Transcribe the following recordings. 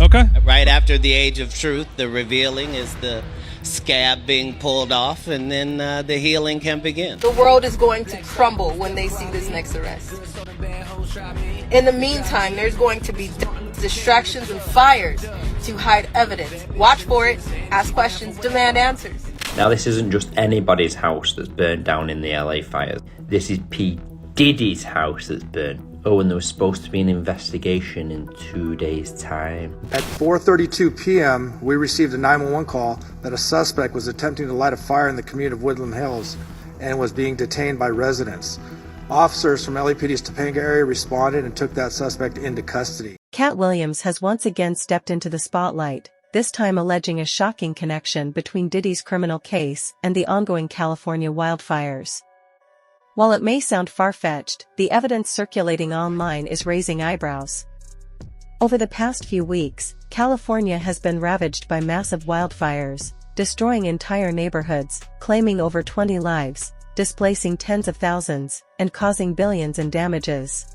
Okay. Right after the age of truth, the revealing is the scab being pulled off, and then the healing can begin. The world is going to crumble when they see this next arrest. In the meantime, there's going to be distractions and fires to hide evidence. Watch for it, ask questions, demand answers. Now, this isn't just anybody's house that's burned down in the LA fires. This is P. Diddy's house that's burned. Oh, and there was supposed to be an investigation in 2 days' time. At 4:32 p.m., we received a 911 call that a suspect was attempting to light a fire in the community of Woodland Hills and was being detained by residents. Officers from LAPD's Topanga area responded and took that suspect into custody. Katt Williams has once again stepped into the spotlight, this time alleging a shocking connection between Diddy's criminal case and the ongoing California wildfires. While it may sound far-fetched, the evidence circulating online is raising eyebrows. Over the past few weeks, California has been ravaged by massive wildfires, destroying entire neighborhoods, claiming over 20 lives, displacing tens of thousands, and causing billions in damages.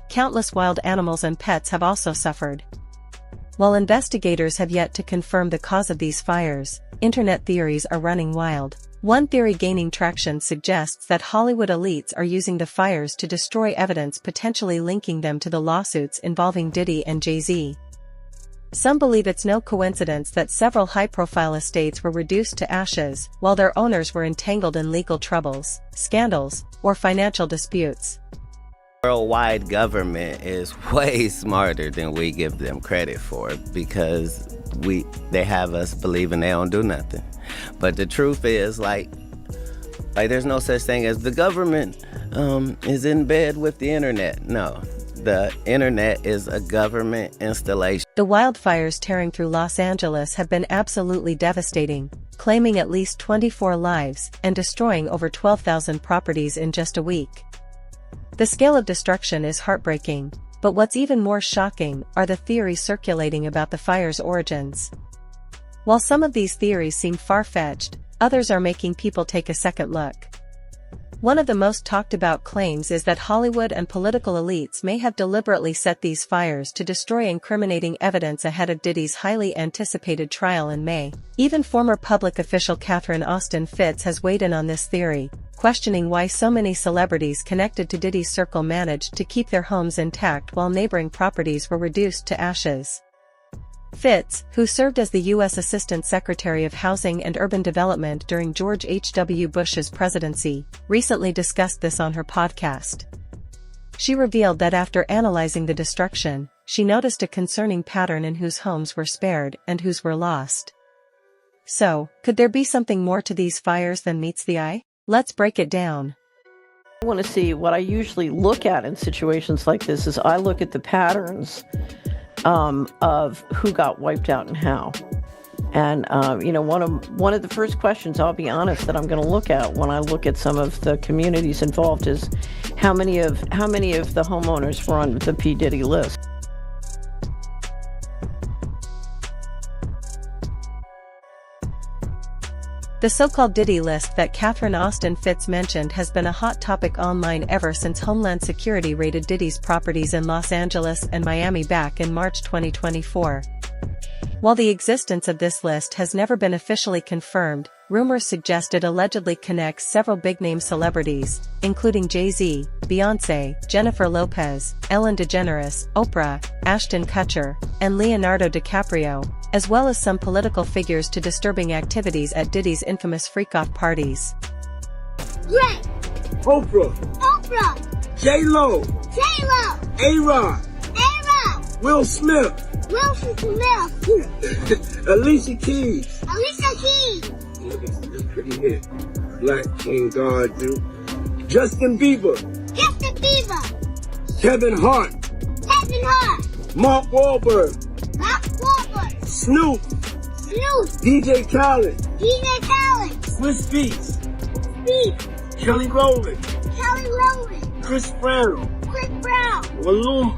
Countless wild animals and pets have also suffered. While investigators have yet to confirm the cause of these fires, internet theories are running wild. One theory gaining traction suggests that Hollywood elites are using the fires to destroy evidence potentially linking them to the lawsuits involving Diddy and Jay-Z. Some believe it's no coincidence that several high-profile estates were reduced to ashes while their owners were entangled in legal troubles, scandals, or financial disputes. Worldwide government is way smarter than we give them credit for, because they have us believing they don't do nothing. But the truth is, like there's no such thing as the government is in bed with the internet. No, the internet is a government installation. The wildfires tearing through Los Angeles have been absolutely devastating, claiming at least 24 lives and destroying over 12,000 properties in just a week. The scale of destruction is heartbreaking, but what's even more shocking are the theories circulating about the fire's origins. While some of these theories seem far-fetched, others are making people take a second look. One of the most talked about claims is that Hollywood and political elites may have deliberately set these fires to destroy incriminating evidence ahead of Diddy's highly anticipated trial in May. Even former public official Catherine Austin Fitts has weighed in on this theory, questioning why so many celebrities connected to Diddy's circle managed to keep their homes intact while neighboring properties were reduced to ashes. Fitts, who served as the U.S. Assistant Secretary of Housing and Urban Development during George H.W. Bush's presidency, recently discussed this on her podcast. She revealed that after analyzing the destruction, she noticed a concerning pattern in whose homes were spared and whose were lost. So, could there be something more to these fires than meets the eye? Let's break it down. I want to see what I usually look at in situations like this is I look at the patterns of who got wiped out and how. And, one of the first questions, I'll be honest, that I'm going to look at when I look at some of the communities involved is how many of the homeowners were on the P. Diddy list. The so-called Diddy list that Catherine Austin Fitts mentioned has been a hot topic online ever since Homeland Security raided Diddy's properties in Los Angeles and Miami back in March 2024. While the existence of this list has never been officially confirmed, rumors suggest it allegedly connects several big-name celebrities, including Jay-Z, Beyoncé, Jennifer Lopez, Ellen DeGeneres, Oprah, Ashton Kutcher, and Leonardo DiCaprio, as well as some political figures to disturbing activities at Diddy's infamous freak-off parties. Greg. Oprah. J-Lo. A-Rod. Will Smith. Alicia Keys. Look at this pretty hit. Black King God, dude. Justin Bieber. Kevin Hart. Mark Wahlberg. Snoop. DJ Khaled. Swiss Beats. Kelly Rowland. Chris Brown. Maluma.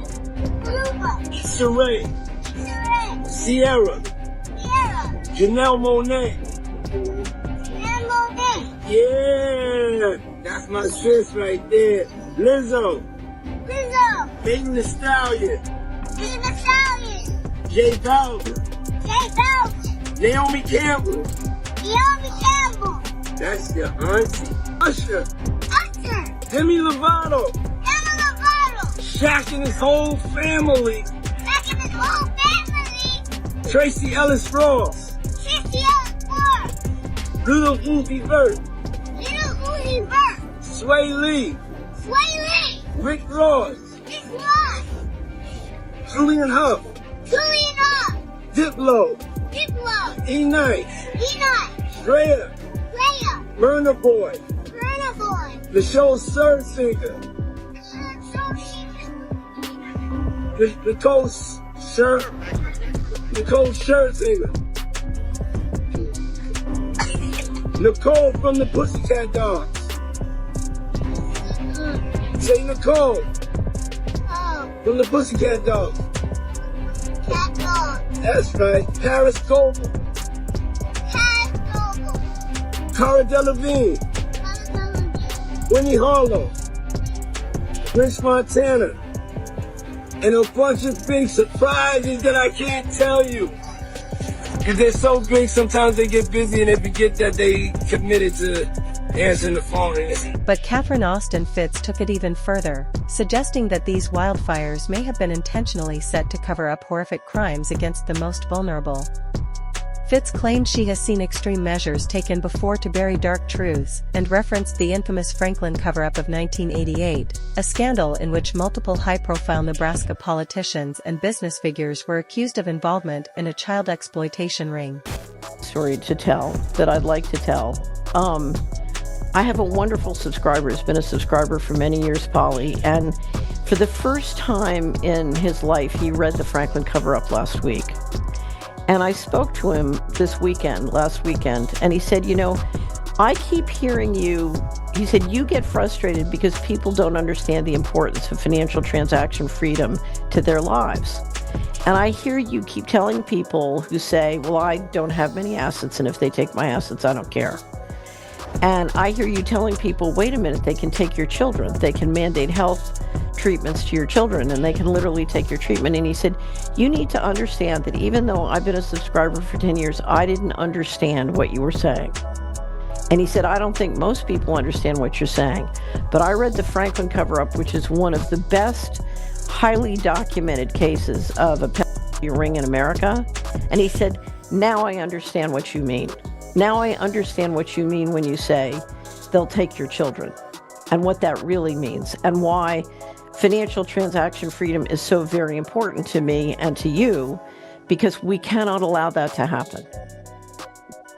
Sheree. Sierra. Janelle Monáe. Yeah, that's my sis right there. Lizzo. Megan Thee Stallion. Jay Bowser. Jay Bowser. Naomi Campbell. Naomi Campbell. That's your auntie. Usher. Usher. Demi Lovato. Demi Lovato. Shaq and his whole family. Shaq and his whole family. Tracy Ellis Ross. Tracy Ellis Ross. Little Uzi Vert. Little Uzi Vert. Sway Lee. Sway Lee. Rick Ross. Rick Ross. Julian Huff. Julian Huff. Diplo. Diplo. E-Nice. E-Nice. Drea. Leia. Murder Boy. Burna Boy. The show's third singer. Nicole Scherzinger. Nicole from the Pussycat Dolls. Say Nicole from the Pussycat Dolls. Cat Dog. That's right. Paris Goebel. Paris Goebel. Cara Delevingne. Winnie Harlow. Prince Montana. And a bunch of big surprises that I can't tell you. Because they're so big, sometimes they get busy and they forget that they committed to answering the phone. But Catherine Austin Fitts took it even further, suggesting that these wildfires may have been intentionally set to cover up horrific crimes against the most vulnerable. Fitts claimed she has seen extreme measures taken before to bury dark truths, and referenced the infamous Franklin cover-up of 1988, a scandal in which multiple high-profile Nebraska politicians and business figures were accused of involvement in a child exploitation ring. Story to tell that I'd like to tell. I have a wonderful subscriber who's been a subscriber for many years, Polly, and for the first time in his life, he read the Franklin cover-up last week. And I spoke to him last weekend, and he said, you know, I keep hearing you, he said, you get frustrated because people don't understand the importance of financial transaction freedom to their lives. And I hear you keep telling people who say, well, I don't have many assets, and if they take my assets, I don't care. And I hear you telling people, wait a minute, they can take your children. They can mandate health treatments to your children, and they can literally take your treatment. And he said, you need to understand that even though I've been a subscriber for 10 years, I didn't understand what you were saying. And he said, I don't think most people understand what you're saying. But I read the Franklin cover-up, which is one of the best, highly documented cases of a pedophilia ring in America. And he said, now I understand what you mean. Now I understand what you mean when you say they'll take your children, and what that really means, and why financial transaction freedom is so very important to me and to you, because we cannot allow that to happen.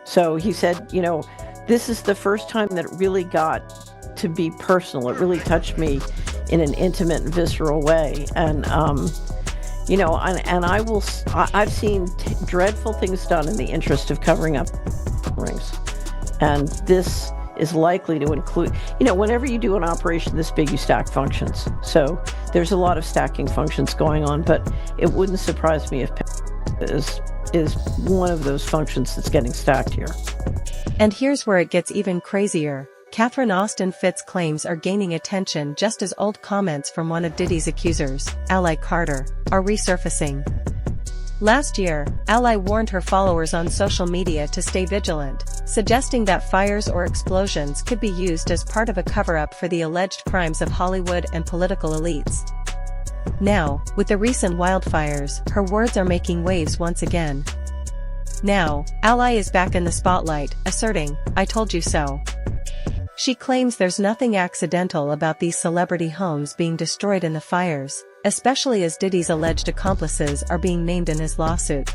So he said, you know, this is the first time that it really got to be personal. It really touched me in an intimate and visceral way. And, you know, I've seen dreadful things done in the interest of covering up rings. And this is likely to include, you know, whenever you do an operation this big, you stack functions. So there's a lot of stacking functions going on, but it wouldn't surprise me if is one of those functions that's getting stacked here. And here's where it gets even crazier. Catherine Austin Fitts' claims are gaining attention just as old comments from one of Diddy's accusers, Ally Carter, are resurfacing. Last year, Ally warned her followers on social media to stay vigilant, suggesting that fires or explosions could be used as part of a cover-up for the alleged crimes of Hollywood and political elites. Now, with the recent wildfires, her words are making waves once again. Now, Ally is back in the spotlight, asserting, "I told you so." She claims there's nothing accidental about these celebrity homes being destroyed in the fires, especially as Diddy's alleged accomplices are being named in his lawsuit.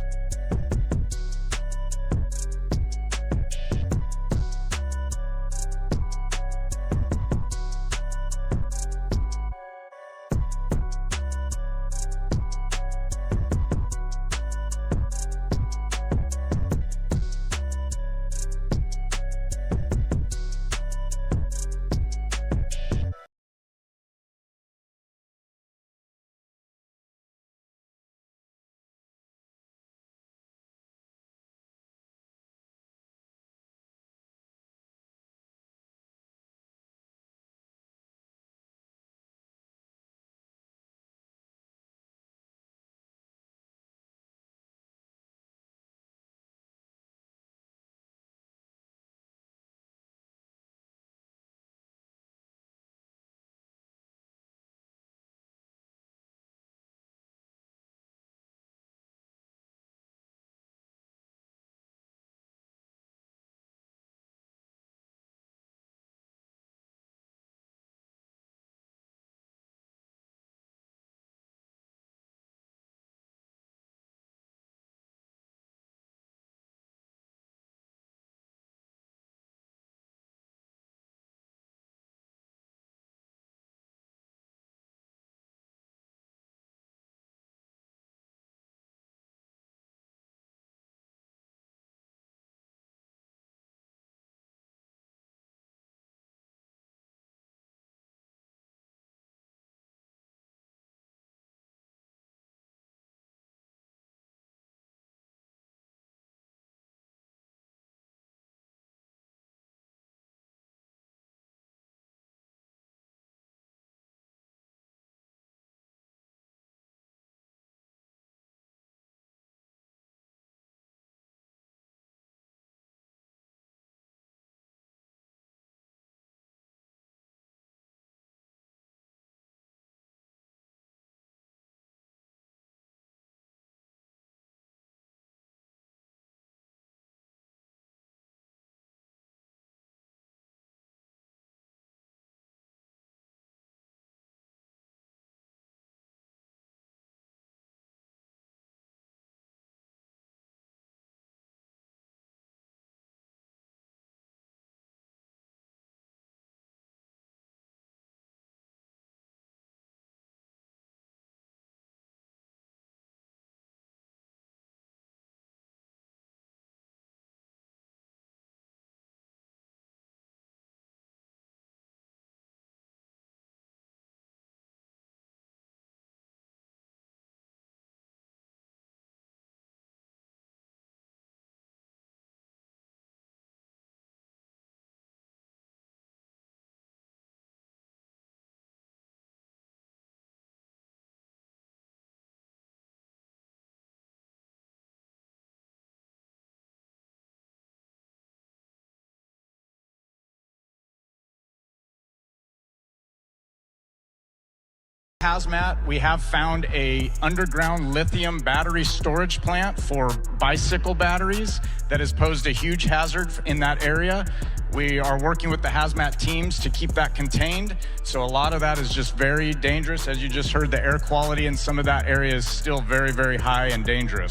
Hazmat, we have found a underground lithium battery storage plant for bicycle batteries that has posed a huge hazard in that area. We are working with the hazmat teams to keep that contained. So a lot of that is just very dangerous. As you just heard, the air quality in some of that area is still very, very high and dangerous.